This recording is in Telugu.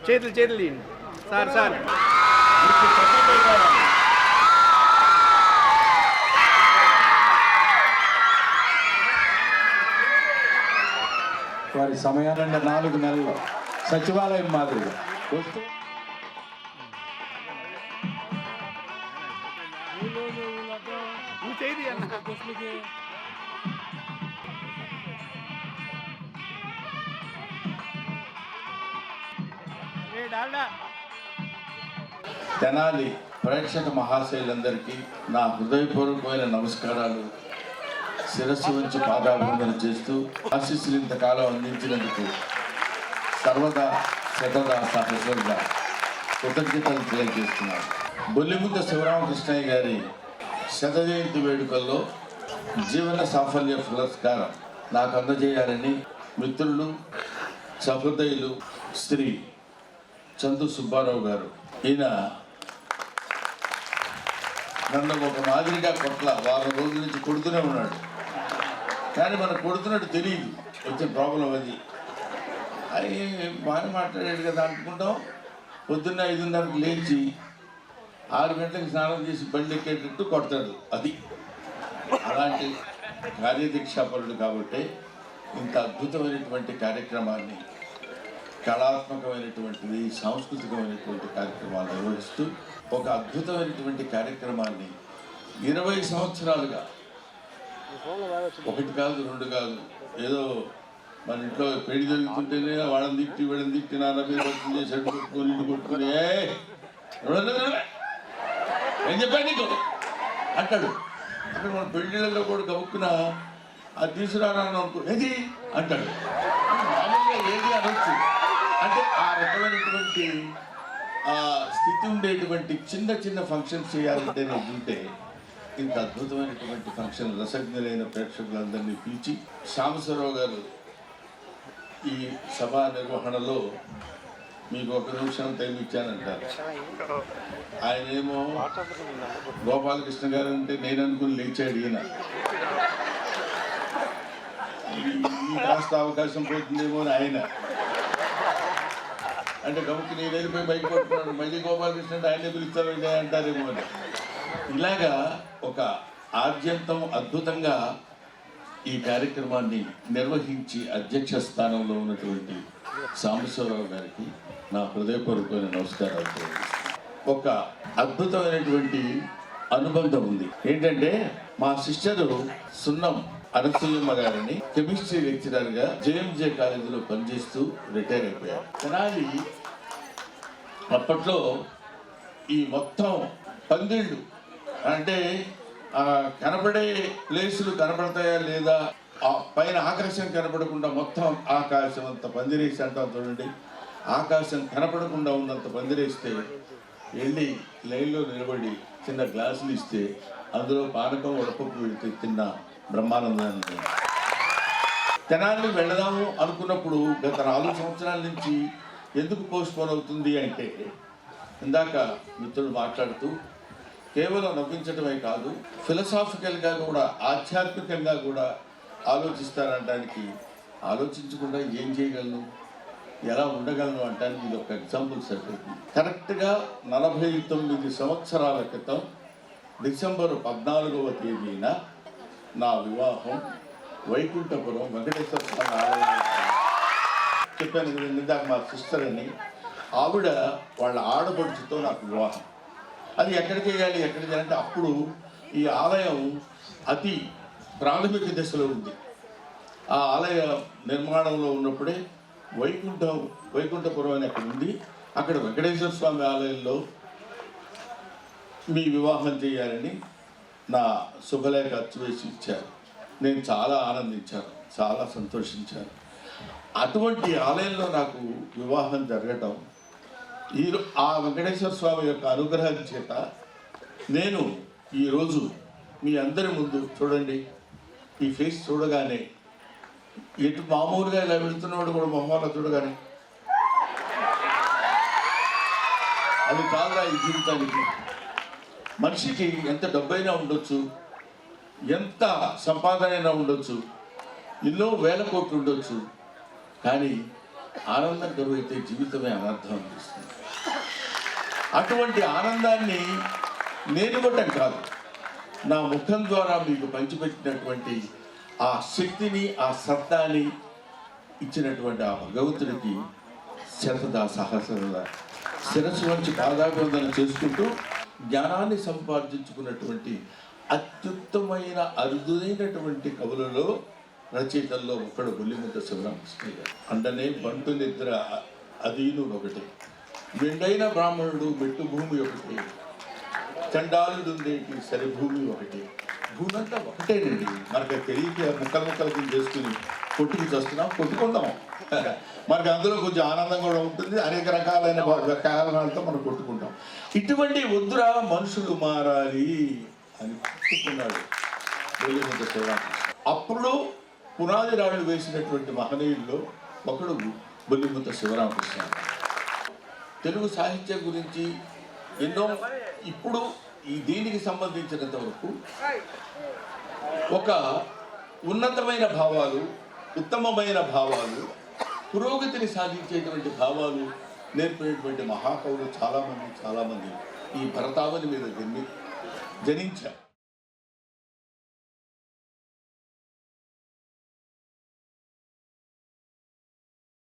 చేతులు చేతులు సార్ సార్ వారి సమయాలంటే 4 నెలలు సచివాలయం మాదిరిగా వస్తూ తెనాలి ప్రేక్షక మహాశైలందరికీ నా హృదయపూర్వకమైన నమస్కారాలు. శిరస్సు వంచి పాదాభివందన చేస్తూ ఆశీస్సులు ఇంతకాలం అందించినందుకు సర్వదా శతదా సహస్రంగా కృతజ్ఞతలు తెలియజేస్తున్నాను. బొల్లిముద్ద శివరామకృష్ణయ్య గారి 100వ జయంతి వేడుకల్లో జీవన సాఫల్య పురస్కారం నాకు అందజేయాలని మిత్రులు సహృదయులు శ్రీ చందు సుబ్బారావు గారు, ఈయన నన్ను ఒక మాదిరిగా వారం రోజుల నుంచి కొడుతూనే ఉన్నాడు. కానీ మనకు కొడుతున్నట్టు తెలియదు, వచ్చిన ప్రాబ్లం అది. అది బాగా మాట్లాడాడు కదా అనుకుంటాం. పొద్దున్న 5:30కి లేచి 6 గంటలకు స్నానం చేసి బండి ఎక్కేటట్టు కొడతాడు. అది అలాంటి కార్యదీక్షాపరుడు కాబట్టి ఇంత అద్భుతమైనటువంటి కార్యక్రమాన్ని, కళాత్మకమైనటువంటిది, సాంస్కృతికమైనటువంటి కార్యక్రమాలు నిర్వహిస్తూ ఒక అద్భుతమైనటువంటి కార్యక్రమాన్ని 20 సంవత్సరాలుగా, 1 కాదు 2 కాదు, ఏదో మన ఇంట్లో పెళ్లి జరుగుతుంటేనే వాళ్ళని తిట్టి నాన్న మీద భక్తులు చేసాడు కొట్టుకొని ఇంటి కొట్టుకొని ఏం చెప్పాను నీకు అంటాడు. అక్కడ మన పెళ్ళిళ్ళలో కూడా గబుక్కున అది తీసుకురాను అనుకో ఏది అంటాడు. మామూలుగా ఏది అనొచ్చు. అంటే ఆ రకమైనటువంటి స్థితి ఉండేటువంటి చిన్న ఫంక్షన్స్ చేయాలంటే నేను ఉంటే ఇంత అద్భుతమైనటువంటి ఫంక్షన్ రసజ్ఞులైన ప్రేక్షకులందరినీ పిలిచి శ్యామసరావు గారు ఈ సభా నిర్వహణలో మీకు 1 నిమిషం టైం ఇచ్చానంటారు. ఆయనేమో గోపాలకృష్ణ గారు అంటే నేను అనుకుని లేచాడు. ఈయన కాస్త అవకాశం పోతుందేమో అని ఆయన అంటే గమకి నేను వెళ్ళిపోయి బయట పట్టుకున్నాను, మళ్ళీ గోపాలకృష్ణ అంటే ఆయనే పిలుస్తారు అంటారేమో అని. ఇలాగా ఒక ఆద్యంతం అద్భుతంగా ఈ కార్యక్రమాన్ని నిర్వహించి అధ్యక్ష స్థానంలో ఉన్నటువంటి సాంబశివరావు గారికి నా హృదయపూర్వకమైన నమస్కారాలు. ఒక అద్భుతమైనటువంటి అనుబంధం ఉంది. ఏంటంటే మా సిస్టరు సున్నం అనసూయమ్మ గారిని కెమిస్ట్రీ లెక్చరర్ గా JMJ కాలేజీలో పనిచేస్తూ రిటైర్ అయిపోయారు. తెనాలి అప్పట్లో ఈ మొత్తం పందిళ్ళు అంటే కనపడే ప్లేసులు కనపడతాయా లేదా, ఆ పైన ఆకాశం కనపడకుండా మొత్తం ఆకాశం అంత పందిరేసి అంటాం చూడండి. ఆకాశం కనపడకుండా ఉన్నంత పందిరేస్తే వెళ్ళి లైన్లో నిలబడి చిన్న గ్లాసులు ఇస్తే అందులో పానకం వడపప్పు పెడితే తిన్న బ్రహ్మానందాన్ని. తెనాలి వెళదాము అనుకున్నప్పుడు గత 4 సంవత్సరాల నుంచి ఎందుకు పోస్ట్పోన్ అవుతుంది అంటే, ఇందాక మిత్రులు మాట్లాడుతూ కేవలం నవ్వించడమే కాదు, ఫిలసాఫికల్గా కూడా ఆధ్యాత్మికంగా కూడా ఆలోచిస్తారనడానికి, ఆలోచించకుండా ఏం చేయగలను, ఎలా ఉండగలను అంటానికి ఇది ఒక ఎగ్జాంపుల్ సరిపోతుంది. కరెక్ట్గా 49 సంవత్సరాల క్రితం డిసెంబర్ 14వ తేదీన నా వివాహం వైకుంఠపురం వెంకటేశ్వర స్వామి ఆలయం. చెప్పాను కదా ఇందాక మా సిస్టర్ అని, ఆవిడ వాళ్ళ ఆడపడుచుతో నాకు వివాహం. అది ఎక్కడ చేయాలి అంటే అప్పుడు ఈ ఆలయం అతి ప్రాథమిక దశలో ఉంది. ఆ ఆలయ నిర్మాణంలో ఉన్నప్పుడే వైకుంఠపురం అని అక్కడ ఉంది. అక్కడ వెంకటేశ్వర స్వామి ఆలయంలో మీ వివాహం చేయాలని నా శుభలేఖ అచ్చువేసి ఇచ్చారు. నేను చాలా ఆనందించాను, చాలా సంతోషించాను. అటువంటి ఆలయంలో నాకు వివాహం జరగటం, ఆ వెంకటేశ్వర స్వామి యొక్క అనుగ్రహం చేత నేను ఈరోజు మీ అందరి ముందు చూడండి, ఈ ఫేస్ చూడగానే ఎటు మామూలుగా ఇలా వెళ్తున్నవాడు కూడా మొహంలో చూడగానే అది కాదురా ఈ జీవితానికి. మనిషికి ఎంత డబ్బైనా ఉండొచ్చు, ఎంత సంపాదన అయినా ఉండొచ్చు, ఎన్నో వేల కోట్లు ఉండొచ్చు, కానీ ఆనందం కరువైతే జీవితమే అనర్థం అనిపిస్తుంది. అటువంటి ఆనందాన్ని నేను ఇవ్వటం కాదు, నా ముఖం ద్వారా మీకు పంచిపెట్టినటువంటి ఆ శక్తిని, ఆ సత్తాని ఇచ్చినటువంటి ఆ భగవంతుడికి శతదా సహస్రదా శిరస్సు వంచి పాదాభివందన చేసుకుంటూ జ్ఞానాన్ని సంపాదించుకున్నటువంటి అత్యుత్తమైన అరుదైనటువంటి కవులలో, రచయితల్లో ఒకడు బొల్లిముద్ద శివరామకృష్ణయ్య గారు. అంటనే బంటు నిద్ర అదీను ఒకటి, మెండైన బ్రాహ్మణుడు మెట్టు భూమి ఒకటి, చండాలుడుందేటి సరిభూమి ఒకటి. భూమి అంతా ఒకటేనండి, మనకు తెలియక ముక్కలు ముక్కలు చేసుకుని కొట్టుకు చేస్తున్నాం, కొట్టుకుందాం. మనకు అందులో కొంచెం ఆనందం కూడా ఉంటుంది, అనేక రకాలైన కారణాలతో మనం కొట్టుకుంటాం. ఇటువంటి వద్దురా మనుషులు మారాలి అని చెప్పుకున్నాడు బొల్లిముద్ద శివరామకృష్ణ. అప్పుడు పునాది రాళ్ళు వేసినటువంటి మహనీయుల్లో ఒకడు బొల్లిముద్ద శివరామకృష్ణ. తెలుగు సాహిత్యం గురించి ఎన్నో, ఇప్పుడు ఈ దీనికి సంబంధించినంత వరకు ఒక ఉన్నతమైన భావాలు, ఉత్తమమైన భావాలు, పురోగతిని సాధించేటువంటి భావాలు నేర్పినటువంటి మహాకవులు చాలామంది ఈ భరతావని మీద జనించారు.